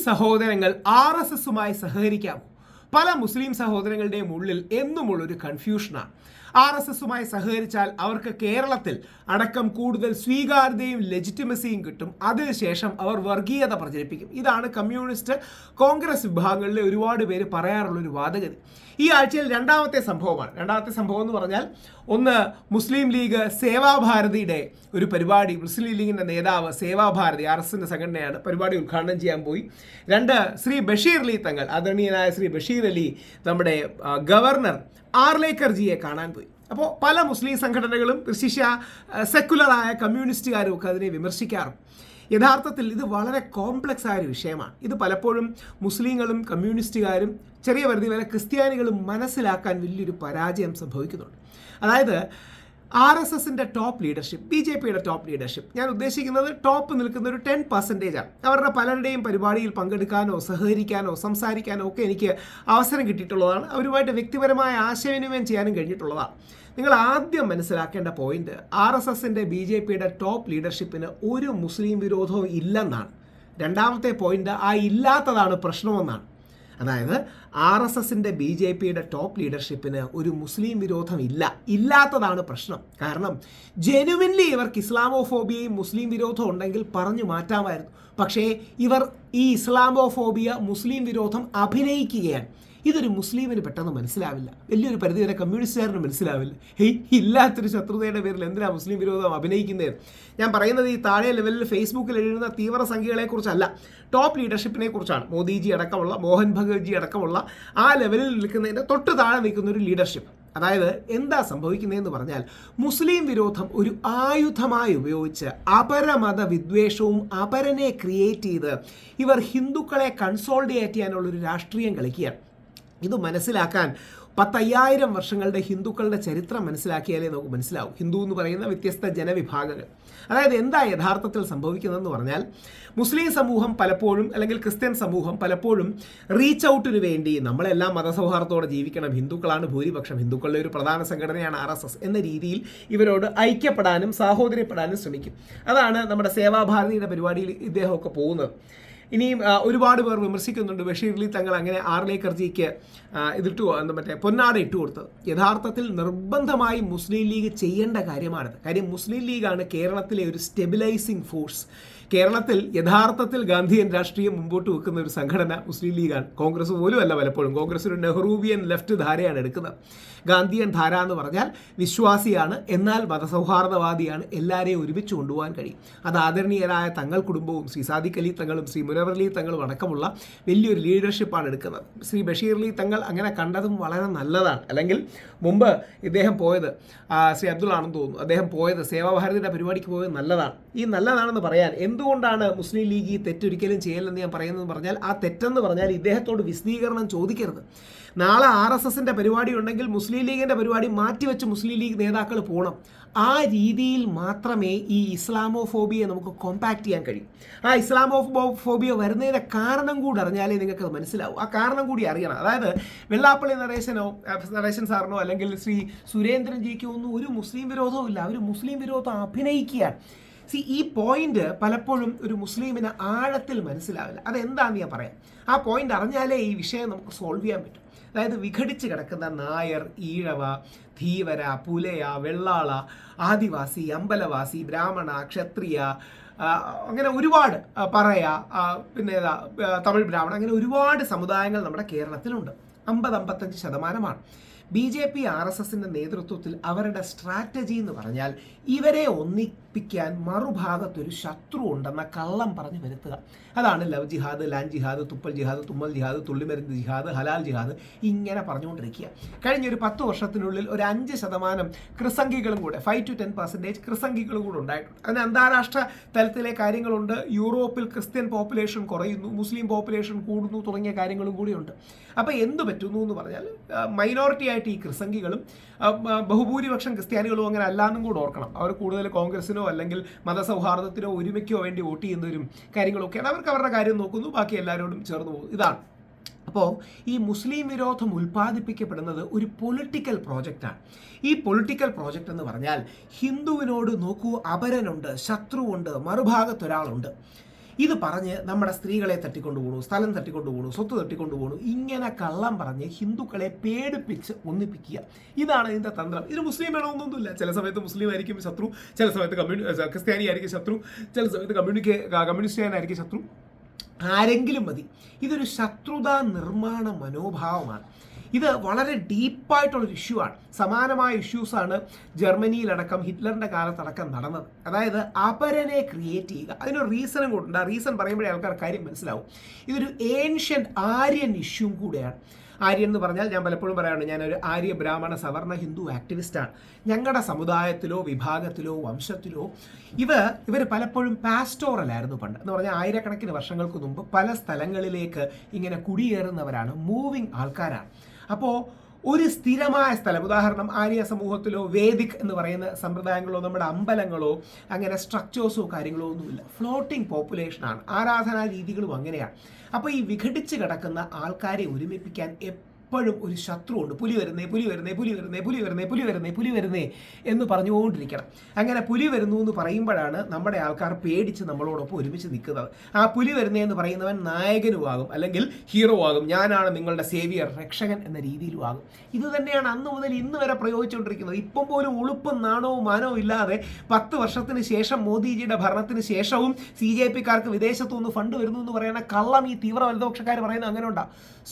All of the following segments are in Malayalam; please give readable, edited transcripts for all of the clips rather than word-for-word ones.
സഹോദരങ്ങൾ RSSുമായി സഹകരിക്കാമോ? പല മുസ്ലിം സഹോദരങ്ങളുടെയും ഉള്ളിൽ എന്നുമുള്ളൊരു കൺഫ്യൂഷനാണ്. RSSുമായി സഹകരിച്ചാൽ അവർക്ക് കേരളത്തിൽ അടക്കം കൂടുതൽ സ്വീകാര്യതയും ലെജിറ്റിമസിയും കിട്ടും. അതിനുശേഷം അവർ വർഗീയത പ്രചരിപ്പിക്കും. ഇതാണ് കമ്മ്യൂണിസ്റ്റ് കോൺഗ്രസ് വിഭാഗങ്ങളിലെ ഒരുപാട് പേര് പറയാറുള്ളൊരു വാദഗതി. ഈ ആഴ്ചയിൽ രണ്ടാമത്തെ സംഭവമാണ്. രണ്ടാമത്തെ സംഭവം എന്ന് പറഞ്ഞാൽ, ഒന്ന്, മുസ്ലിം ലീഗ് സേവാഭാരതിയുടെ ഒരു പരിപാടി, മുസ്ലിം ലീഗിൻ്റെ നേതാവ് സേവാഭാരതി RSSിൻ്റെ സംഘടനയാണ്, പരിപാടി ഉദ്ഘാടനം ചെയ്യാൻ പോയി. രണ്ട്, ശ്രീ ബഷീർ അലി തങ്ങൾ, ആദരണീയനായ ശ്രീ ബഷീർ അലി, നമ്മുടെ ഗവർണർ ആർലേക്കർജിയെ കാണാൻ പോയി. അപ്പോൾ പല മുസ്ലിം സംഘടനകളും, വിശിഷ്യ സെക്കുലറായ കമ്മ്യൂണിസ്റ്റുകാരും ഒക്കെ അതിനെ വിമർശിക്കാറും. യഥാർത്ഥത്തിൽ ഇത് വളരെ കോംപ്ലക്സ് ആയൊരു വിഷയമാണ്. ഇത് പലപ്പോഴും മുസ്ലിങ്ങളും കമ്മ്യൂണിസ്റ്റുകാരും ചെറിയ പരിധി വരെ ക്രിസ്ത്യാനികളും മനസ്സിലാക്കാൻ വലിയൊരു പരാജയം സംഭവിക്കുന്നുണ്ട്. അതായത് RSSിൻ്റെ ടോപ്പ് ലീഡർഷിപ്പ്, BJPയുടെ ടോപ്പ് ലീഡർഷിപ്പ്, ഞാൻ ഉദ്ദേശിക്കുന്നത് ടോപ്പ് നിൽക്കുന്ന ഒരു 10%. അവരുടെ പലരുടെയും പരിപാടിയിൽ പങ്കെടുക്കാനോ സഹകരിക്കാനോ സംസാരിക്കാനോ ഒക്കെ എനിക്ക് അവസരം കിട്ടിയിട്ടുള്ളതാണ്. അവരുമായിട്ട് വ്യക്തിപരമായ ആശയവിനിമയം ചെയ്യാനും കഴിഞ്ഞിട്ടുള്ളതാണ്. നിങ്ങൾ ആദ്യം മനസ്സിലാക്കേണ്ട പോയിന്റ്, RSSിൻ്റെ BJPയുടെ ടോപ്പ് ലീഡർഷിപ്പിന് ഒരു മുസ്ലിം വിരോധവും ഇല്ലെന്നാണ്. രണ്ടാമത്തെ പോയിന്റ്, ആ ഇല്ലാത്തതാണ് പ്രശ്നമെന്നാണ്. അതായത് RSSിൻ്റെ BJPയുടെ ടോപ്പ് ലീഡർഷിപ്പിന് ഒരു മുസ്ലിം വിരോധം ഇല്ലാത്തതാണ് പ്രശ്നം. കാരണം ജെനുവിൻലി ഇവർക്ക് ഇസ്ലാമോഫോബിയയും മുസ്ലിം വിരോധവും ഉണ്ടെങ്കിൽ പറഞ്ഞു മാറ്റാമായിരുന്നു. പക്ഷേ ഇവർ ഈ ഇസ്ലാമോഫോബിയ, മുസ്ലിം വിരോധം അഭിനയിക്കുകയാണ്. ഇതൊരു മുസ്ലിമിന് പെട്ടെന്ന് മനസ്സിലാവില്ല, വലിയൊരു പരിധിവരെ കമ്മ്യൂണിസ്റ്റുകാരന് മനസ്സിലാവില്ല. ഇല്ലാത്തൊരു ശത്രുതയുടെ പേരിൽ എന്തിനാണ് മുസ്ലിം വിരോധം അഭിനയിക്കുന്നത്? ഞാൻ പറയുന്നത് ഈ താഴെ ലെവലിൽ ഫേസ്ബുക്കിൽ എഴുതുന്ന തീവ്ര സംഖ്യകളെക്കുറിച്ചല്ല, ടോപ്പ് ലീഡർഷിപ്പിനെ കുറിച്ചാണ്. മോദിജി അടക്കമുള്ള, മോഹൻ ഭഗവത്ജി അടക്കമുള്ള ആ ലെവലിൽ നിൽക്കുന്നതിൻ്റെ തൊട്ട് താഴെ നിൽക്കുന്ന ഒരു ലീഡർഷിപ്പ്. അതായത് എന്താ സംഭവിക്കുന്നതെന്ന് പറഞ്ഞാൽ, മുസ്ലിം വിരോധം ഒരു ആയുധമായി ഉപയോഗിച്ച് അപരമത വിദ്വേഷവും അപരനെ ക്രിയേറ്റ് ചെയ്ത് ഇവർ ഹിന്ദുക്കളെ കൺസോൾഡേറ്റ് ചെയ്യാനുള്ളൊരു രാഷ്ട്രീയം കളിക്കുകയാണ്. ഇത് മനസ്സിലാക്കാൻ 10,000 വർഷങ്ങളുടെ ഹിന്ദുക്കളുടെ ചരിത്രം മനസ്സിലാക്കിയാലേ നമുക്ക് മനസ്സിലാവും. ഹിന്ദു എന്ന് പറയുന്ന വ്യത്യസ്ത ജനവിഭാഗങ്ങൾ. അതായത് എന്താ യഥാർത്ഥത്തിൽ സംഭവിക്കുന്നതെന്ന് പറഞ്ഞാൽ, മുസ്ലിം സമൂഹം പലപ്പോഴും, അല്ലെങ്കിൽ ക്രിസ്ത്യൻ സമൂഹം പലപ്പോഴും റീച്ച് ഔട്ടിന് വേണ്ടി നമ്മളെല്ലാം മതസൗഹാർദ്ദത്തോടെ ജീവിക്കണം, ഹിന്ദുക്കളാണ് ഭൂരിപക്ഷം, ഹിന്ദുക്കളുടെ ഒരു പ്രധാന സംഘടനയാണ് RSS എന്ന രീതിയിൽ ഇവരോട് ഐക്യപ്പെടാനും സാഹോദര്യപ്പെടാനും ശ്രമിക്കും. അതാണ് നമ്മുടെ സേവാഭാരതിയുടെ പരിപാടിയിൽ ഇദ്ദേഹമൊക്കെ പോകുന്നത്. ഇനിയും ഒരുപാട് പേർ വിമർശിക്കുന്നുണ്ട്, ബഷീർ അലി തങ്ങൾ അങ്ങനെ ആർലേക്കർജിക്ക് പൊന്നാട ഇട്ട് കൊടുത്തത്. യഥാർത്ഥത്തിൽ നിർബന്ധമായി മുസ്ലിം ലീഗ് ചെയ്യേണ്ട കാര്യമാണിത്. കാര്യം മുസ്ലിം ലീഗാണ് കേരളത്തിലെ ഒരു സ്റ്റെബിലൈസിങ് ഫോഴ്സ്. കേരളത്തിൽ യഥാർത്ഥത്തിൽ ഗാന്ധിയൻ രാഷ്ട്രീയം മുമ്പോട്ട് വെക്കുന്ന ഒരു സംഘടന മുസ്ലിം ലീഗാണ്. കോൺഗ്രസ് പോലും അല്ല. പലപ്പോഴും കോൺഗ്രസ് ഒരു നെഹ്റൂവിയൻ ലെഫ്റ്റ് ധാരയാണ് എടുക്കുന്നത്. ഗാന്ധിയൻ ധാര എന്ന് പറഞ്ഞാൽ വിശ്വാസിയാണ്, എന്നാൽ മതസൗഹാർദ്ദവാദിയാണ്, എല്ലാവരെയും ഒരുമിച്ച് കൊണ്ടുപോകാൻ കഴിയും. അത് ആദരണീയരായ തങ്ങൾ കുടുംബവും ശ്രീ സാദിഖ് അലി തങ്ങളും ശ്രീ മുനവർ അലി തങ്ങളും അടക്കമുള്ള വലിയൊരു ലീഡർഷിപ്പാണ് എടുക്കുന്നത്. ശ്രീ ബഷീർ അലി തങ്ങൾ അങ്ങനെ കണ്ടതും വളരെ നല്ലതാണ്. അല്ലെങ്കിൽ മുമ്പ് ഇദ്ദേഹം പോയത്, ശ്രീ അബ്ദുൾ ആണെന്ന് തോന്നുന്നു, അദ്ദേഹം പോയത് സേവാഭാരതിയുടെ പരിപാടിക്ക് പോയത് നല്ലതാണ്. ഈ നല്ലതാണെന്ന് പറയാൻ എന്തുകൊണ്ടാണ് മുസ്ലിം ലീഗ് ഈ തെറ്റൊരിക്കലും ചെയ്യലെന്ന് ഞാൻ പറയുന്നതെന്ന് പറഞ്ഞാൽ, ആ തെറ്റെന്ന് പറഞ്ഞാൽ ഇദ്ദേഹത്തോട് വിശദീകരണം ചോദിക്കരുത്. നാളെ RSSിൻ്റെ പരിപാടി ഉണ്ടെങ്കിൽ മുസ്ലിം ലീഗിൻ്റെ പരിപാടി മാറ്റിവെച്ച് മുസ്ലിം ലീഗ് നേതാക്കൾ പോകണം. ആ രീതിയിൽ മാത്രമേ ഈ ഇസ്ലാമോഫോബിയെ നമുക്ക് കോമ്പാക്ട് ചെയ്യാൻ കഴിയും. ആ ഇസ്ലാമോഫോബിയ വരുന്നതിൻ്റെ കാരണം കൂടി അറിഞ്ഞാലേ നിങ്ങൾക്കത് മനസ്സിലാവും. ആ കാരണം കൂടി അറിയണം. അതായത് വെള്ളാപ്പള്ളി നരേശൻ സാറിനോ അല്ലെങ്കിൽ ശ്രീ സുരേന്ദ്രൻ ജിക്കോ ഒന്നും ഒരു മുസ്ലിം വിരോധവും ഇല്ല. അവർ മുസ്ലിം വിരോധം അഭിനയിക്കുകയാണ്. ഈ പോയിന്റ് പലപ്പോഴും ഒരു മുസ്ലിമിന് ആഴത്തിൽ മനസ്സിലാവില്ല. അതെന്താണെന്ന് ഞാൻ പറയാം. ആ പോയിന്റ് അറിഞ്ഞാലേ ഈ വിഷയം നമുക്ക് സോൾവ് ചെയ്യാൻ പറ്റും. അതായത് വിഘടിച്ച് കിടക്കുന്ന നായർ, ഈഴവ, ധീവര, പുലയ, വെള്ളാള, ആദിവാസി, അമ്പലവാസി, ബ്രാഹ്മണ, ക്ഷത്രിയ, അങ്ങനെ ഒരുപാട്, പറയ, പിന്നെ തമിഴ് ബ്രാഹ്മണ, അങ്ങനെ ഒരുപാട് സമുദായങ്ങൾ നമ്മുടെ കേരളത്തിലുണ്ട്. 50-55%. BJP RSSിൻ്റെ നേതൃത്വത്തിൽ അവരുടെ സ്ട്രാറ്റജി എന്ന് പറഞ്ഞാൽ ഇവരെ ഒന്നിപ്പിക്കാൻ മറുഭാഗത്തൊരു ശത്രു ഉണ്ടെന്ന കള്ളം പറഞ്ഞു വരുത്തുക. അതാണ് ലവ് ജിഹാദ്, ലാൻഡ് ജിഹാദ്, തുപ്പൽ ജിഹാദ്, തുമ്മൽ ജിഹാദ്, തുള്ളിമരുന്ന് ജിഹാദ്, ഹലാൽ ജിഹാദ്, ഇങ്ങനെ പറഞ്ഞുകൊണ്ടിരിക്കുക. കഴിഞ്ഞൊരു 10 വർഷത്തിനുള്ളിൽ ഒരു 5% ക്രിസംഖികളും കൂടെ, 5-10% ക്രിസംഖികളും കൂടെ ഉണ്ടായിട്ടുണ്ട്. അതിന് അന്താരാഷ്ട്ര തലത്തിലെ കാര്യങ്ങളുണ്ട്. യൂറോപ്പിൽ ക്രിസ്ത്യൻ പോപ്പുലേഷൻ കുറയുന്നു, മുസ്ലിം പോപ്പുലേഷൻ കൂടുന്നു, തുടങ്ങിയ കാര്യങ്ങളും കൂടിയുണ്ട്. അപ്പോൾ എന്തു പറ്റുന്നു എന്ന് പറഞ്ഞാൽ, മൈനോറിറ്റി ആയിട്ട് ഈ ക്രിസംഖികളും ബഹുഭൂരിപക്ഷം ക്രിസ്ത്യാനികളും അങ്ങനെ അല്ലാന്നും കൂടെ ഓർക്കണം. അവർ കൂടുതൽ കോൺഗ്രസിനോ അല്ലെങ്കിൽ മതസൗഹാർദ്ദത്തിനോ ഒരുമയ്ക്കോ വേണ്ടി വോട്ട് ചെയ്യുന്നവരും കാര്യങ്ങളൊക്കെയാണ്. അവർക്ക് അവരുടെ കാര്യം നോക്കുന്നു, ബാക്കി എല്ലാവരോടും ചേർന്ന് പോകും. ഇതാണ്. അപ്പോൾ ഈ മുസ്ലിം വിരോധം ഉൽപ്പാദിപ്പിക്കപ്പെടുന്നത് ഒരു പൊളിറ്റിക്കൽ പ്രോജക്റ്റാണ്. ഈ പൊളിറ്റിക്കൽ പ്രോജക്റ്റ് എന്ന് പറഞ്ഞാൽ, ഹിന്ദുവിനോട് നോക്കൂ, അപരനുണ്ട്, ശത്രുവുണ്ട്, മറുഭാഗത്തൊരാളുണ്ട്. ഇത് പറഞ്ഞ് നമ്മുടെ സ്ത്രീകളെ തട്ടിക്കൊണ്ടു പോകണു, സ്ഥലം തട്ടിക്കൊണ്ടു പോകണു, സ്വത്ത് തട്ടിക്കൊണ്ടു പോകണു, ഇങ്ങനെ കള്ളം പറഞ്ഞ് ഹിന്ദുക്കളെ പേടിപ്പിച്ച് ഒന്നിപ്പിക്കുക. ഇതാണ് ഇതിൻ്റെ തന്ത്രം. ഇത് മുസ്ലിം വേണമെന്നൊന്നുമില്ല. ചില സമയത്ത് മുസ്ലിം ആയിരിക്കും ശത്രു, ചില സമയത്ത് ക്രിസ്ത്യാനി ആയിരിക്കും ശത്രു, ചില സമയത്ത് കമ്മ്യൂണിസ്റ്റുകാരനായിരിക്കും ശത്രു. ആരെങ്കിലും മതി. ഇതൊരു ശത്രുതാ നിർമ്മാണ മനോഭാവമാണ്. ഇത് വളരെ ഡീപ്പായിട്ടുള്ളൊരു ഇഷ്യൂ ആണ്. സമാനമായ ഇഷ്യൂസാണ് ജർമ്മനിയിലടക്കം ഹിറ്റ്ലറിൻ്റെ കാലത്തടക്കം നടന്നത്. അതായത് അപരനെ ക്രിയേറ്റ് ചെയ്യുക. അതിനൊരു റീസണും കൂടെ. ആ റീസൺ പറയുമ്പോഴേ ആൾക്കാർ കാര്യം മനസ്സിലാവും. ഇതൊരു ഏൻഷ്യൻ്റ് ആര്യൻ ഇഷ്യൂ കൂടെയാണ്. ആര്യൻ എന്ന് പറഞ്ഞാൽ ഞാൻ പലപ്പോഴും പറയാറുണ്ട്, ഞാനൊരു ആര്യ ബ്രാഹ്മണ സവർണ ഹിന്ദു ആക്ടിവിസ്റ്റാണ്. ഞങ്ങളുടെ സമുദായത്തിലോ വിഭാഗത്തിലോ വംശത്തിലോ ഇവർ പലപ്പോഴും പാസ്റ്റോറലായിരുന്നു പണ്ട്. എന്ന് പറഞ്ഞാൽ ആയിരക്കണക്കിന് വർഷങ്ങൾക്ക് മുമ്പ് പല സ്ഥലങ്ങളിലേക്ക് ഇങ്ങനെ കുടിയേറുന്നവരാണ്, മൂവിങ് ആൾക്കാരാണ്. അപ്പോൾ ഒരു സ്ഥിരമായ സ്ഥലം, ഉദാഹരണം ആര്യ സമൂഹത്തിലോ വേദിക് എന്ന് പറയുന്ന സമ്പ്രദായങ്ങളോ നമ്മുടെ അമ്പലങ്ങളോ അങ്ങനെ സ്ട്രക്ചേഴ്സോ കാര്യങ്ങളോ ഒന്നുമില്ല. ഫ്ലോട്ടിംഗ് പോപ്പുലേഷനാണ്. ആരാധനാ രീതികളും അങ്ങനെയാണ്. അപ്പോൾ ഈ വിഘടിച്ച് കിടക്കുന്ന ആൾക്കാരെ ഒരുമിപ്പിക്കാൻ എപ്പോഴും ഒരു ശത്രുവുണ്ട്. പുലി വരുന്നേ പുലി വരുന്നേ പുലി വരുന്നേ പുലി വരുന്നേ പുലി വരുന്നേ പുലി വരുന്നേ എന്ന് പറഞ്ഞുകൊണ്ടിരിക്കണം. അങ്ങനെ പുലി വരുന്നു എന്ന് പറയുമ്പോഴാണ് നമ്മുടെ ആൾക്കാർ പേടിച്ച് നമ്മളോടൊപ്പം ഒരുമിച്ച് നിൽക്കുന്നത്. ആ പുലി വരുന്നേ എന്ന് പറയുന്നവൻ നായകനും ആകും, അല്ലെങ്കിൽ ഹീറോ ആകും. ഞാനാണ് നിങ്ങളുടെ സേവിയർ, രക്ഷകൻ എന്ന രീതിയിലും ആകും. ഇത് തന്നെയാണ് അന്ന് മുതൽ ഇന്ന് വരെ പ്രയോഗിച്ചുകൊണ്ടിരിക്കുന്നത്. ഇപ്പം പോലും ഉളുപ്പും നാണവും മാനവും ഇല്ലാതെ 10 വർഷത്തിന് ശേഷം മോദിജിയുടെ ഭരണത്തിന് ശേഷവും CJPക്കാർക്ക് വിദേശത്തുനിന്ന് ഫണ്ട് വരുന്നു എന്ന് പറയുന്ന കള്ളം ഈ തീവ്ര വലതുപക്ഷക്കാർ പറയുന്നത് അങ്ങനെ ഉണ്ടാ.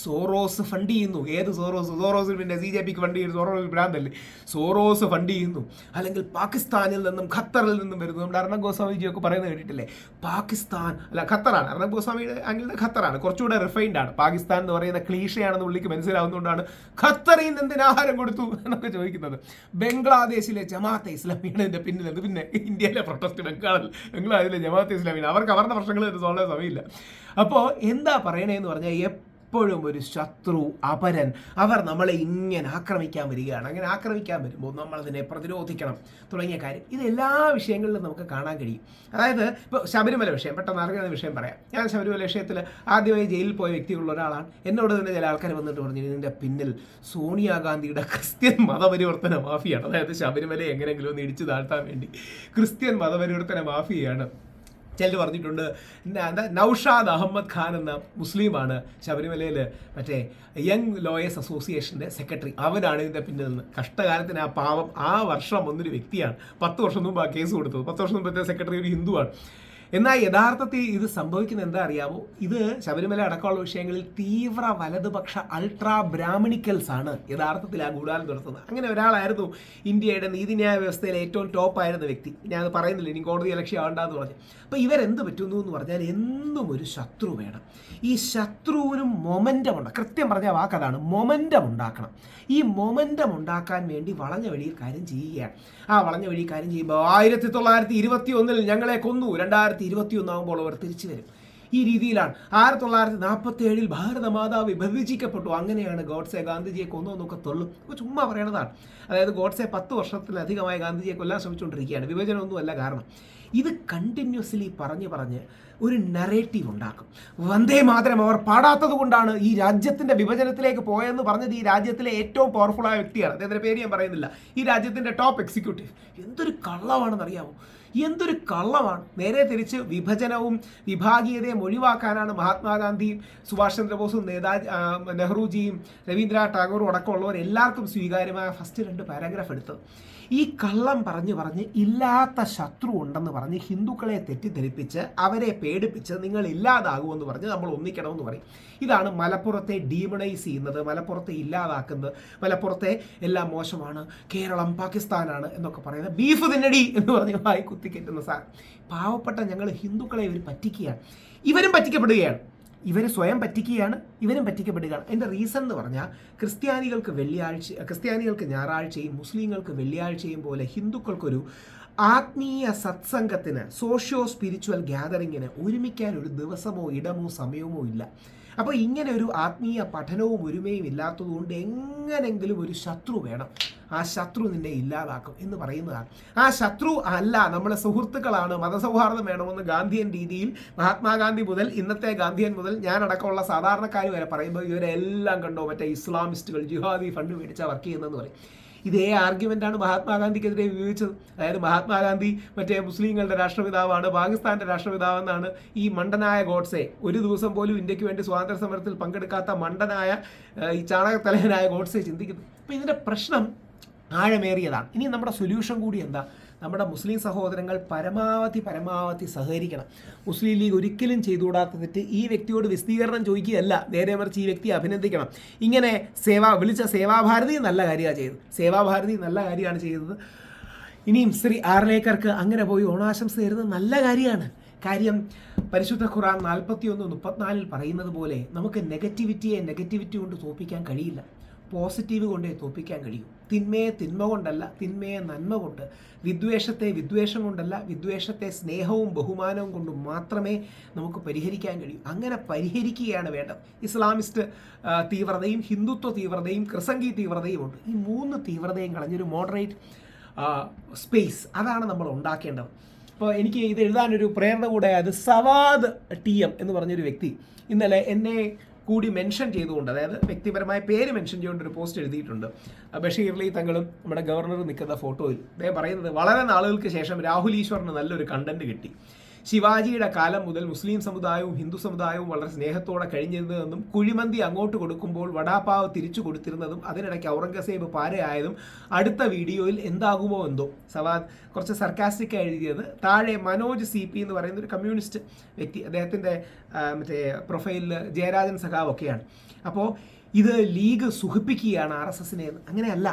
സോറോസ് ഫണ്ട് ചെയ്യുന്നു. ഏത് സോറോസ് പിന്നെ CJPക്ക് ഫണ്ട് ചെയ്യുന്നു. സോറോസ് ഭ്രാന്തല്ലേ. സോറോസ് ഫണ്ട് ചെയ്യുന്നു. അല്ലെങ്കിൽ പാകിസ്ഥാനിൽ നിന്നും ഖത്തറിൽ നിന്നും വരുന്നു. നമ്മുടെ അർണബ് ഗോസ്വാമിജിയൊക്കെ പറയുന്നത് കേട്ടിട്ടില്ലേ? പാകിസ്ഥാൻ അല്ല ഖത്തറാണ്. അർണബ് ഗോസ്വാമിയുടെ ആംഗിളിൽ ഖത്തറാണ്. കുറച്ചുകൂടെ റിഫൈൻഡ് ആണ്. പാകിസ്ഥാൻ എന്ന് പറയുന്ന ക്ലീഷയാണെന്ന് പുള്ളിക്ക് മനസ്സിലാവുന്നതുകൊണ്ടാണ് ഖത്തറിൽ നിന്ന് എന്തിന് ആഹാരം കൊടുത്തു എന്നൊക്കെ ചോദിക്കുന്നത്. ബംഗ്ലാദേശിലെ ജമാഅത്തെ ഇസ്ലാമിയാണ് ഇതിൻ്റെ പിന്നിലെന്ന്. പിന്നെ ഇന്ത്യയിലെ പ്രൊട്ടസ്റ്റ് ബംഗ്ലാദേശിലെ ജമാഅത്തെ ഇസ്ലാമിയാണ്. അവർക്ക് അവരുടെ പ്രശ്നങ്ങൾ സോൾവ് ചെയ്യാൻ സമയമില്ല. അപ്പോൾ എന്താ പറയണേന്ന് പറഞ്ഞാൽ എപ്പോഴും ഒരു ശത്രു, അപരൻ, അവർ നമ്മളെ ഇങ്ങനെ ആക്രമിക്കാൻ വരികയാണ്. അങ്ങനെ ആക്രമിക്കാൻ വരുമ്പോൾ നമ്മളതിനെ പ്രതിരോധിക്കണം തുടങ്ങിയ കാര്യം ഇത് എല്ലാ വിഷയങ്ങളിലും നമുക്ക് കാണാൻ കഴിയും. അതായത് ഇപ്പോൾ ശബരിമല വിഷയം, പെട്ടെന്ന് അറിയുന്ന വിഷയം പറയാം. ഞാൻ ശബരിമല വിഷയത്തിൽ ആദ്യമായി ജയിലിൽ പോയ വ്യക്തികളുള്ള ഒരാളാണ്. എന്നോട് തന്നെ ചില ആൾക്കാർ വന്നിട്ട് പറഞ്ഞു, ഇതിൻ്റെ പിന്നിൽ സോണിയാഗാന്ധിയുടെ ക്രിസ്ത്യൻ മതപരിവർത്തന മാഫിയാണ്. അതായത് ശബരിമല എങ്ങനെയെങ്കിലും ഒന്ന് ഇടിച്ചു താഴ്ത്താൻ വേണ്ടി ക്രിസ്ത്യൻ മതപരിവർത്തന മാഫിയാണ്. ചിലർ പറഞ്ഞിട്ടുണ്ട്, നൗഷാദ് അഹമ്മദ് ഖാൻ എന്ന മുസ്ലിമാണ് ശബരിമലയിൽ മറ്റേ യങ് ലോയേഴ്സ് അസോസിയേഷൻ്റെ സെക്രട്ടറി. അവനാണ് ഇതിൻ്റെ പിന്നിൽ നിന്ന്. കഷ്ടകാലത്തിന് ആ പാവം ആ വർഷം വന്നൊരു വ്യക്തിയാണ്. 10 വർഷം മുമ്പ് ആ കേസ് കൊടുത്തത്. 10 വർഷം മുമ്പത്തെ സെക്രട്ടറി ഒരു ഹിന്ദുവാണ്. എന്നാൽ യഥാർത്ഥത്തിൽ ഇത് സംഭവിക്കുന്നത് എന്താ അറിയാമോ? ഇത് ശബരിമല അടക്കമുള്ള വിഷയങ്ങളിൽ തീവ്ര വലതുപക്ഷ അൾട്രാ ബ്രാഹ്മണിക്കൽസ് ആണ് യഥാർത്ഥത്തിൽ ആ ഗൂഢാലം നടത്തുന്നത്. അങ്ങനെ ഒരാളായിരുന്നു ഇന്ത്യയുടെ നീതിന്യായ വ്യവസ്ഥയിലെ ഏറ്റവും ടോപ്പായിരുന്ന വ്യക്തി. ഞാനത് പറയുന്നില്ല, ഇനി കോടതി ലക്ഷ്യം ആവണ്ടെന്ന് പറഞ്ഞു. അപ്പോൾ ഇവരെന്ത് പറ്റുന്നു എന്ന് പറഞ്ഞാൽ എന്നും ഒരു ശത്രു വേണം. ഈ ശത്രുവിനും മൊമെൻ്റം ഉണ്ട്. കൃത്യം പറഞ്ഞ വാക്കതാണ്, മൊമെൻ്റം ഉണ്ടാക്കണം. ഈ മൊമെൻ്റം ഉണ്ടാക്കാൻ വേണ്ടി വളഞ്ഞ വഴിയിൽ കാര്യം ചെയ്യുകയാണ്. ആ വളഞ്ഞ വഴി കാര്യം ചെയ്യുമ്പോൾ 1921 ഞങ്ങളെ കൊന്നു, 2021 ആകുമ്പോൾ അവർ തിരിച്ചു വരും. ഈ രീതിയിലാണ്. 1947 ഭാരതമാതാ വിഭജിക്കപ്പെട്ടു. അങ്ങനെയാണ് ഗോഡ്സെ ഗാന്ധിജിയെ കൊന്നു എന്നൊക്കെ തൊള്ളും. ചുമ്മാ പറയണതാണ്. അതായത് ഗോഡ്സെ 10 വർഷത്തിലധികമായി ഗാന്ധിജിയെ കൊല്ലാൻ ശ്രമിച്ചുകൊണ്ടിരിക്കുകയാണ്. വിഭജനമൊന്നുമല്ല കാരണം. ഇത് കണ്ടിന്യൂസ്ലി പറഞ്ഞ് ഒരു നറേറ്റീവ് ഉണ്ടാക്കും. വന്ദേ മാതരം അവർ പാടാത്തത് കൊണ്ടാണ് ഈ രാജ്യത്തിൻ്റെ വിഭജനത്തിലേക്ക് പോയെന്ന് പറഞ്ഞത് ഈ രാജ്യത്തിലെ ഏറ്റവും പവർഫുള്ളായ വ്യക്തിയാണ്. അദ്ദേഹത്തിൻ്റെ പേര് ഞാൻ പറയുന്നില്ല. ഈ രാജ്യത്തിൻ്റെ ടോപ്പ് എക്സിക്യൂട്ടീവ്. എന്തൊരു കള്ളമാണെന്നറിയാമോ? എന്തൊരു കള്ളമാണ്. നേരെ തിരിച്ച് വിഭജനവും വിഭാഗീയതയും ഒഴിവാക്കാനാണ് മഹാത്മാഗാന്ധിയും സുഭാഷ് ചന്ദ്രബോസും നെഹ്റുജിയും രവീന്ദ്രനാഥ് ടാഗോറും അടക്കമുള്ളവർ എല്ലാവർക്കും സ്വീകാര്യമായ ഫസ്റ്റ് 2 പാരഗ്രാഫ് എടുത്തത്. ഈ കള്ളം പറഞ്ഞ് ഇല്ലാത്ത ശത്രു ഉണ്ടെന്ന് പറഞ്ഞ് ഹിന്ദുക്കളെ തെറ്റിദ്ധരിപ്പിച്ച് അവരെ പേടിപ്പിച്ച് നിങ്ങൾ ഇല്ലാതാകുമെന്ന് പറഞ്ഞ് നമ്മൾ ഒന്നിക്കണമെന്ന് പറയും. ഇതാണ് മലപ്പുറത്തെ ഡീമണൈസ് ചെയ്യുന്നത്, മലപ്പുറത്തെ ഇല്ലാതാക്കുന്നത്, മലപ്പുറത്തെ എല്ലാം മോശമാണ്, കേരളം പാകിസ്ഥാനാണ് എന്നൊക്കെ പറയുന്നത്. ബീഫ് തിന്നടി എന്ന് പറഞ്ഞ് വായി കുത്തിക്കെറ്റുന്ന സാർ. പാവപ്പെട്ട ഞങ്ങൾ ഹിന്ദുക്കളെ ഇവർ പറ്റിക്കുകയാണ്. ഇവരും പറ്റിക്കപ്പെടുകയാണ്. ഇവർ സ്വയം പറ്റിക്കുകയാണ്, ഇവരും പറ്റിക്കപ്പെടുകയാണ്. അതിൻ്റെ റീസൺ എന്ന് പറഞ്ഞാൽ ക്രിസ്ത്യാനികൾക്ക് ഞായറാഴ്ചയും മുസ്ലിങ്ങൾക്ക് വെള്ളിയാഴ്ചയും പോലെ ഹിന്ദുക്കൾക്കൊരു ആത്മീയ സത്സംഗത്തിന്, സോഷ്യോ സ്പിരിച്വൽ ഗ്യാതറിങ്ങിന് ഒരുമിക്കാൻ ഒരു ദിവസമോ ഇടമോ സമയമോ ഇല്ല. അപ്പോൾ ഇങ്ങനെ ഒരു ആത്മീയ പഠനവും ഒരുമയും ഇല്ലാത്തതുകൊണ്ട് എങ്ങനെങ്കിലും ഒരു ശത്രു വേണം. ആ ശത്രു നിന്നെ ഇല്ലാതാക്കും എന്ന് പറയുന്നതാണ്. ആ ശത്രു അല്ല, നമ്മളെ സുഹൃത്തുക്കളാണ്, മതസൗഹാർദ്ദം വേണമെന്ന് ഗാന്ധിയൻ രീതിയിൽ മഹാത്മാഗാന്ധി മുതൽ ഇന്നത്തെ ഗാന്ധിയൻ മുതൽ ഞാനടക്കമുള്ള സാധാരണക്കാർ വരെ പറയുമ്പോൾ ഇവരെല്ലാം കണ്ടോ മറ്റേ ഇസ്ലാമിസ്റ്റുകൾ ജിഹാദി ഫണ്ട് മേടിച്ചാൽ വർക്ക് ചെയ്യുന്നതെന്ന് പറയും. ഇതേ ആർഗ്യുമെൻ്റാണ് മഹാത്മാഗാന്ധിക്കെതിരെ ഉപയോഗിച്ചത്. അതായത് മഹാത്മാഗാന്ധി മറ്റേ മുസ്ലിങ്ങളുടെ രാഷ്ട്രപിതാവാണ്, പാകിസ്ഥാൻ്റെ രാഷ്ട്രപിതാവെന്നാണ് ഈ മണ്ടനായ ഗോഡ്സെ, ഒരു ദിവസം പോലും ഇന്ത്യക്ക് വേണ്ടി സ്വാതന്ത്ര്യ സമരത്തിൽ പങ്കെടുക്കാത്ത മണ്ടനായ ഈ ചാണകത്തലഹനായ ഗോഡ്സെ ചിന്തിക്കുന്നത്. അപ്പോൾ ഇതിൻ്റെ പ്രശ്നം ആഴമേറിയതാണ്. ഇനി നമ്മുടെ സൊല്യൂഷൻ കൂടി എന്താ? നമ്മുടെ മുസ്ലിം സഹോദരങ്ങൾ പരമാവധി സഹകരിക്കണം. മുസ്ലിം ലീഗ് ഒരിക്കലും ചെയ്തുകൂടാത്ത തെറ്റ് ഈ വ്യക്തിയോട് വിശദീകരണം ചോദിക്കുകയല്ല, നേരെ മറിച്ച് ഈ വ്യക്തിയെ അഭിനന്ദിക്കണം. ഇങ്ങനെ വിളിച്ച സേവാഭാരതി നല്ല കാര്യമാണ് ചെയ്തത്. ഇനിയും ശ്രീ ആർലേക്കർക്ക് അങ്ങനെ പോയി ഓണാശംസ തരുന്നത് നല്ല കാര്യമാണ്. കാര്യം പരിശുദ്ധ ഖുർആൻ 41:34 പറയുന്നത് പോലെ നമുക്ക് നെഗറ്റിവിറ്റി കൊണ്ട് തോൽപ്പിക്കാൻ കഴിയില്ല, പോസിറ്റീവ് കൊണ്ടേ തോൽപ്പിക്കാൻ കഴിയും. തിന്മയെ തിന്മ കൊണ്ടല്ല, തിന്മയെ നന്മ കൊണ്ട്, വിദ്വേഷത്തെ വിദ്വേഷം കൊണ്ടല്ല, വിദ്വേഷത്തെ സ്നേഹവും ബഹുമാനവും കൊണ്ട് മാത്രമേ നമുക്ക് പരിഹരിക്കാൻ കഴിയൂ. അങ്ങനെ പരിഹരിക്കുകയാണ് വേണ്ടത്. ഇസ്ലാമിസ്റ്റ് തീവ്രതയും ഹിന്ദുത്വ തീവ്രതയും ക്രിസംഗി തീവ്രതയും ഉണ്ട്. ഈ 3 തീവ്രതയും കളഞ്ഞൊരു മോഡറേറ്റ് സ്പേസ് അതാണ് നമ്മൾ ഉണ്ടാക്കേണ്ടത്. അപ്പോൾ എനിക്ക് ഇത് എഴുതാനൊരു പ്രേരണ കൂടെ അത് സവാദ് TM എന്ന് പറഞ്ഞൊരു വ്യക്തി ഇന്നലെ എന്നെ കൂടി മെൻഷൻ ചെയ്തുകൊണ്ട്, അതായത് വ്യക്തിപരമായ പേര് മെൻഷൻ ചെയ്തുകൊണ്ട് ഒരു പോസ്റ്റ് എഴുതിയിട്ടുണ്ട്. ബഷീർലി തങ്ങളും നമ്മുടെ ഗവർണർ നിൽക്കുന്ന ഫോട്ടോയിൽ അദ്ദേഹം പറയുന്നത്, വളരെ നാളുകൾക്ക് ശേഷം രാഹുൽ ഈശ്വറിന് നല്ലൊരു കണ്ടന്റ് കിട്ടി. ശിവാജിയുടെ കാലം മുതൽ മുസ്ലിം സമുദായവും ഹിന്ദു സമുദായവും വളരെ സ്നേഹത്തോടെ കഴിഞ്ഞിരുന്നതെന്നും കുഴിമന്തി അങ്ങോട്ട് കൊടുക്കുമ്പോൾ വടാപ്പാവ് തിരിച്ചു കൊടുത്തിരുന്നതും അതിനിടയ്ക്ക് ഔറംഗസേബ് പാരയായതും അടുത്ത വീഡിയോയിൽ എന്താകുമോ എന്തോ. സവാദ് കുറച്ച് സർക്കാസ്റ്റിക് എഴുതിയത്. താഴെ മനോജ് CP എന്ന് പറയുന്ന ഒരു കമ്മ്യൂണിസ്റ്റ് വ്യക്തി, അദ്ദേഹത്തിൻ്റെ മറ്റേ പ്രൊഫൈലിൽ ജയരാജൻ സഖാവൊക്കെയാണ്. അപ്പോൾ ഇത് ലീഗ് സുഖിപ്പിക്കുകയാണ് RSSനെ. അങ്ങനെയല്ല,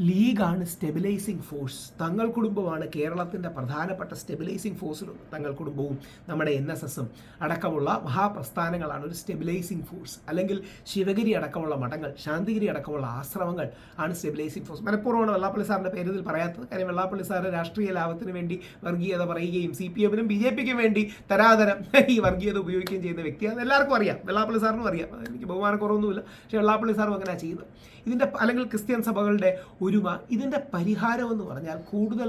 ലീഗാണ് സ്റ്റെബിലൈസിങ് ഫോഴ്സ്. തങ്ങൾ കുടുംബമാണ് കേരളത്തിൻ്റെ പ്രധാനപ്പെട്ട സ്റ്റെബിലൈസിങ് ഫോഴ്സിലുണ്ട്. തങ്ങൾ കുടുംബവും നമ്മുടെ NSSും അടക്കമുള്ള മഹാപ്രസ്ഥാനങ്ങളാണ് ഒരു സ്റ്റെബിലൈസിങ് ഫോഴ്സ്. അല്ലെങ്കിൽ ശിവഗിരി അടക്കമുള്ള മഠങ്ങൾ, ശാന്തിഗിരി അടക്കമുള്ള ആശ്രമങ്ങൾ ആണ് സ്റ്റെബിലൈസിങ് ഫോഴ്സ്. മനഃപൂർവ്വമാണ് വെള്ളാപ്പള്ളി സാറിൻ്റെ പേര് ഇതിൽ പറയാത്തത്. കാര്യം വെള്ളാപ്പള്ളി സാറ് രാഷ്ട്രീയ ലാഭത്തിന് വേണ്ടി വർഗീയത പറയുകയും CPMനും BJPക്കും വേണ്ടി തരാതരം ഈ വർഗീയത ഉപയോഗിക്കുകയും ചെയ്യുന്ന വ്യക്തിയാണ്. എല്ലാവർക്കും അറിയാം, വെള്ളാപ്പള്ളി സാറിനും അറിയാം. എനിക്ക് ബഹുമാനക്കുറവൊന്നുമില്ല, പക്ഷേ വെള്ളാപ്പള്ളി സാറും അങ്ങനെ ചെയ്യുന്നത്. ഇതിൻ്റെ അല്ലെങ്കിൽ ക്രിസ്ത്യൻ സഭകളുടെ ഒരുമ, ഇതിൻ്റെ പരിഹാരം എന്ന് പറഞ്ഞാൽ കൂടുതൽ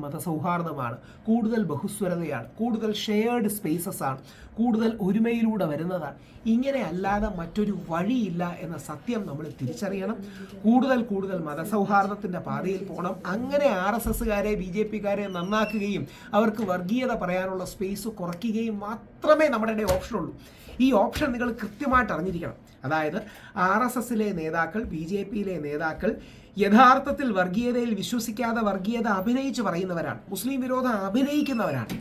മതസൗഹാർദ്ദമാണ്, കൂടുതൽ ബഹുസ്വരതയാണ്, കൂടുതൽ ഷെയർഡ് സ്പേസസ് ആണ്, കൂടുതൽ ഒരുമയിലൂടെ വരുന്നതാണ്. ഇങ്ങനെ അല്ലാതെ മറ്റൊരു വഴിയില്ല എന്ന സത്യം നമ്മൾ തിരിച്ചറിയണം. കൂടുതൽ മതസൗഹാർദ്ദത്തിൻ്റെ പാതയിൽ പോകണം. അങ്ങനെ RSSകാരെ BJPക്കാരെ നന്നാക്കുകയും അവർക്ക് വർഗീയത പറയാനുള്ള സ്പേസ് കുറയ്ക്കുകയും മാത്രമേ നമ്മുടെ ഓപ്ഷനുള്ളൂ. ഈ ഓപ്ഷൻ നിങ്ങൾ കൃത്യമായിട്ട് അറിഞ്ഞിരിക്കണം. അതായത് RSSലെ നേതാക്കൾ, BJPയിലെ നേതാക്കൾ യഥാർത്ഥത്തിൽ വർഗീയതയിൽ വിശ്വസിക്കാതെ വർഗീയത അഭിനയിച്ച് പറയുന്നവരാണ്, മുസ്ലിം വിരോധം അഭിനയിക്കുന്നവരാണ്.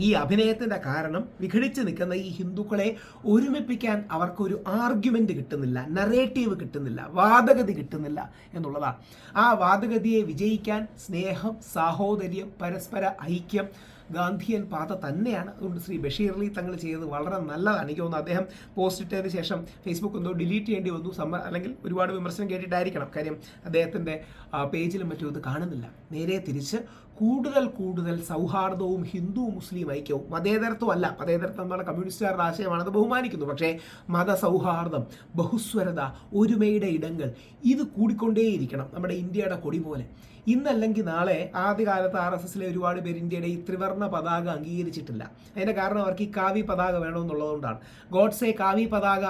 ഈ അഭിനയത്തിൻ്റെ കാരണം വിഘടിച്ച് നിൽക്കുന്ന ഈ ഹിന്ദുക്കളെ ഒരുമിപ്പിക്കാൻ അവർക്കൊരു ആർഗ്യുമെൻ്റ് കിട്ടുന്നില്ല, നറേറ്റീവ് കിട്ടുന്നില്ല, വാദഗതി കിട്ടുന്നില്ല എന്നുള്ളതാണ്. ആ വാദഗതിയെ വിജയിക്കാൻ സ്നേഹം, സാഹോദര്യം, പരസ്പര ഐക്യം, ഗാന്ധിയൻ പാത തന്നെയാണ്. അതുകൊണ്ട് ശ്രീ ബഷീർലി തങ്ങൾ ചെയ്തത് വളരെ നല്ലതാണ്. എനിക്ക് തോന്നുന്നു അദ്ദേഹം പോസ്റ്റ് ഇട്ടതിന് ശേഷം ഫേസ്ബുക്ക് എന്തോ ഡിലീറ്റ് ചെയ്യേണ്ടി വന്നു, അല്ലെങ്കിൽ ഒരുപാട് വിമർശനം കേട്ടിട്ടായിരിക്കണം. കാര്യം അദ്ദേഹത്തിൻ്റെ പേജിലും മറ്റും ഇത് കാണുന്നില്ല. നേരെ തിരിച്ച് കൂടുതൽ സൗഹാർദ്ദവും ഹിന്ദു മുസ്ലിം ഐക്യവും, മതേതരത്വമല്ല, മതേതരത്വം എന്നുള്ള കമ്മ്യൂണിസ്റ്റുകാരുടെ ആശയമാണ്, അത് ബഹുമാനിക്കുന്നു. പക്ഷേ മതസൗഹാർദ്ദം, ബഹുസ്വരത, ഒരുമയുടെ ഇടങ്ങൾ, ഇത് കൂടിക്കൊണ്ടേയിരിക്കണം നമ്മുടെ ഇന്ത്യയുടെ കൊടി പോലെ. ഇന്നല്ലെങ്കിൽ നാളെ, ആദ്യകാലത്ത് RSSലെ ഒരുപാട് പേര് ഇന്ത്യയുടെ ഈ ത്രിവർണ്ണ പതാക അംഗീകരിച്ചിട്ടില്ല. അതിൻ്റെ കാരണം അവർക്ക് ഈ കാവി പതാക വേണമെന്നുള്ളതുകൊണ്ടാണ്. ഗോഡ്സെ കാവി പതാക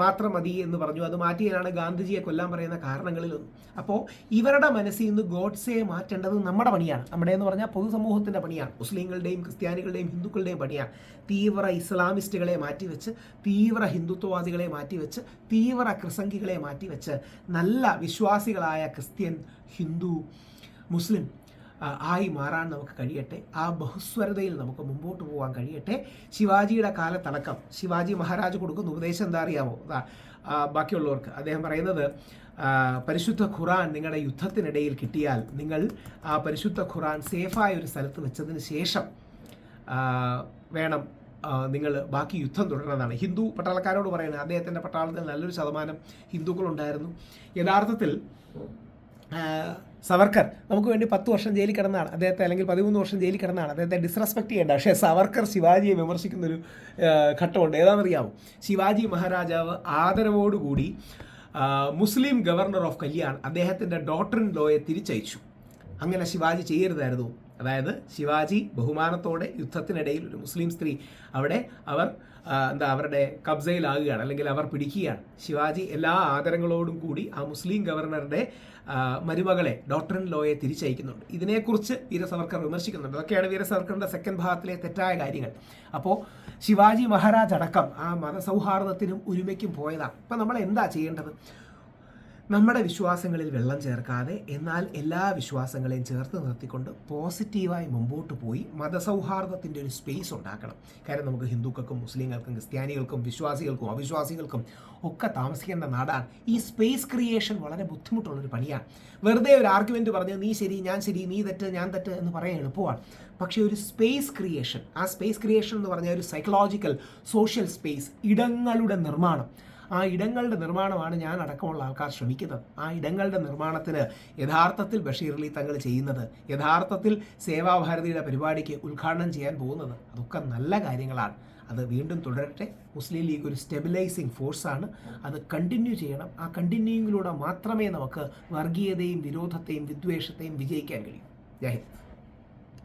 മാത്രം മതി എന്ന് പറഞ്ഞു. അത് മാറ്റിയാണ് ഗാന്ധിജിയെ കൊല്ലാൻ പറയുന്ന കാരണങ്ങളിലൊന്നും. അപ്പോൾ ഇവരുടെ മനസ്സിൽ നിന്ന് ഗോഡ്സയെ മാറ്റേണ്ടത് നമ്മുടെ പണിയാണ്. നമ്മുടെ എന്ന് പറഞ്ഞാൽ പൊതുസമൂഹത്തിൻ്റെ പണിയാണ്, മുസ്ലിങ്ങളുടെയും ക്രിസ്ത്യാനികളുടെയും ഹിന്ദുക്കളുടെയും പണിയാണ്. തീവ്ര ഇസ്ലാമിസ്റ്റുകളെ മാറ്റിവെച്ച്, തീവ്ര ഹിന്ദുത്വവാദികളെ മാറ്റിവെച്ച്, തീവ്ര ക്രിസംഗികളെ മാറ്റിവെച്ച് നല്ല വിശ്വാസികളായ ക്രിസ്ത്യൻ, ഹിന്ദു, മുസ്ലിം ആയി മാറാൻ നമുക്ക് കഴിയട്ടെ. ആ ബഹുസ്വരതയിൽ നമുക്ക് മുമ്പോട്ട് പോകാൻ കഴിയട്ടെ. ശിവാജിയുടെ കാലത്തടക്കം ശിവാജി മഹാരാജ് കൊടുക്കുന്ന ഉപദേശം എന്താ അറിയാമോ? ബാക്കിയുള്ളവർക്ക് അദ്ദേഹം പറയുന്നത്, പരിശുദ്ധ ഖുറാൻ നിങ്ങളുടെ യുദ്ധത്തിനിടയിൽ കിട്ടിയാൽ നിങ്ങൾ ആ പരിശുദ്ധ ഖുറാൻ സേഫായ ഒരു സ്ഥലത്ത് വെച്ചതിന് ശേഷം വേണം നിങ്ങൾ ബാക്കി യുദ്ധം തുടരുന്നതാണ്. ഹിന്ദു പട്ടാളക്കാരോട് പറയുന്നത്. അദ്ദേഹത്തിൻ്റെ പട്ടാളത്തിൽ നല്ലൊരു ശതമാനം ഹിന്ദുക്കളുണ്ടായിരുന്നു. യഥാർത്ഥത്തിൽ സവർക്കർ നമുക്ക് വേണ്ടി 10 വർഷം ജയിലിൽ കിടന്നാണ് അദ്ദേഹത്തെ, അല്ലെങ്കിൽ 13 വർഷം ജയിലിൽ കിടന്നാണ് അദ്ദേഹത്തെ. ഡിസ്റെസ്പെക്ട് ചെയ്യേണ്ട. പക്ഷേ സവർക്കർ ശിവാജിയെ വിമർശിക്കുന്നൊരു ഘട്ടമുണ്ട്. ഏതാണെന്നറിയാമോ? ശിവാജി മഹാരാജാവ് ആദരവോടുകൂടി മുസ്ലിം ഗവർണർ ഓഫ് കല്യാൺ അദ്ദേഹത്തിൻ്റെ ഡോട്ടർ ഇൻ ലോയെ തിരിച്ചയച്ചു. അങ്ങനെ ശിവാജി ചെയ്യരുതായിരുന്നു. അതായത് ശിവാജി ബഹുമാനത്തോടെ യുദ്ധത്തിനിടയിൽ ഒരു മുസ്ലിം സ്ത്രീ അവർ അവരുടെ കബ്സയിലാകുകയാണ്, അല്ലെങ്കിൽ അവർ പിടിക്കുകയാണ്. ശിവാജി എല്ലാ ആദരങ്ങളോടും കൂടി ആ മുസ്ലിം ഗവർണറുടെ മരുമകളെ ഡോക്ടർ ഇൻ ലോയെ തിരിച്ചയക്കുന്നുണ്ട്. ഇതിനെക്കുറിച്ച് വീര സവർക്കർ വിമർശിക്കുന്നുണ്ട്. അതൊക്കെയാണ് വീര സവർക്കറിൻ്റെ സെക്കൻഡ് ഭാഗത്തിലെ തെറ്റായ കാര്യങ്ങൾ. അപ്പോൾ ശിവാജി മഹാരാജ് അടക്കം ആ മതസൗഹാർദ്ദത്തിനും ഒരുമയ്ക്കും പോയതാണ്. അപ്പം നമ്മൾ എന്താ ചെയ്യേണ്ടത്? നമ്മുടെ വിശ്വാസങ്ങളിൽ വെള്ളം ചേർക്കാതെ എന്നാൽ എല്ലാ വിശ്വാസങ്ങളെയും ചേർത്ത് നിർത്തിക്കൊണ്ട് പോസിറ്റീവായി മുമ്പോട്ട് പോയി മതസൗഹാർദ്ദത്തിൻ്റെ ഒരു സ്പേസ് ഉണ്ടാക്കണം. കാര്യം നമുക്ക് ഹിന്ദുക്കൾക്കും മുസ്ലിങ്ങൾക്കും ക്രിസ്ത്യാനികൾക്കും വിശ്വാസികൾക്കും അവിശ്വാസികൾക്കും ഒക്കെ താമസിക്കേണ്ട നാടാണ്. ഈ സ്പേസ് ക്രിയേഷൻ വളരെ ബുദ്ധിമുട്ടുള്ളൊരു പണിയാണ്. വെറുതെ ഒരു ആർഗ്യുമെൻറ്റ് പറഞ്ഞ് നീ ശരി ഞാൻ ശരി നീ തെറ്റ് ഞാൻ തെറ്റ് എന്ന് പറയാൻ എളുപ്പമാണ്. പക്ഷേ ഒരു സ്പേസ് ക്രിയേഷൻ, ആ സ്പേസ് ക്രിയേഷൻ എന്ന് പറഞ്ഞാൽ ഒരു സൈക്കോളജിക്കൽ സോഷ്യൽ സ്പേസ്, ഇടങ്ങളുടെ നിർമ്മാണം. ആ ഇടങ്ങളുടെ നിർമ്മാണമാണ് ഞാൻ അടക്കമുള്ള ആൾക്കാർ ശ്രമിക്കുന്നത്. ആ ഇടങ്ങളുടെ നിർമ്മാണത്തിന് യഥാർത്ഥത്തിൽ ബഷീർ അലി തങ്ങൾ ചെയ്യുന്നത്, യഥാർത്ഥത്തിൽ സേവാഭാരതിയുടെ പരിപാടിക്ക് ഉദ്ഘാടനം ചെയ്യാൻ പോകുന്നത്, അതൊക്കെ നല്ല കാര്യങ്ങളാണ്. അത് വീണ്ടും തുടരട്ടെ. മുസ്ലിം ലീഗ് ഒരു സ്റ്റെബിലൈസിങ് ഫോഴ്സാണ്. അത് കണ്ടിന്യൂ ചെയ്യണം. ആ കണ്ടിന്യൂയിങ്ങിലൂടെ മാത്രമേ നമുക്ക് വർഗീയതയും വിരോധത്തെയും വിദ്വേഷത്തെയും വിജയിക്കാൻ കഴിയൂ. ജയ് ഹിന്ദ്.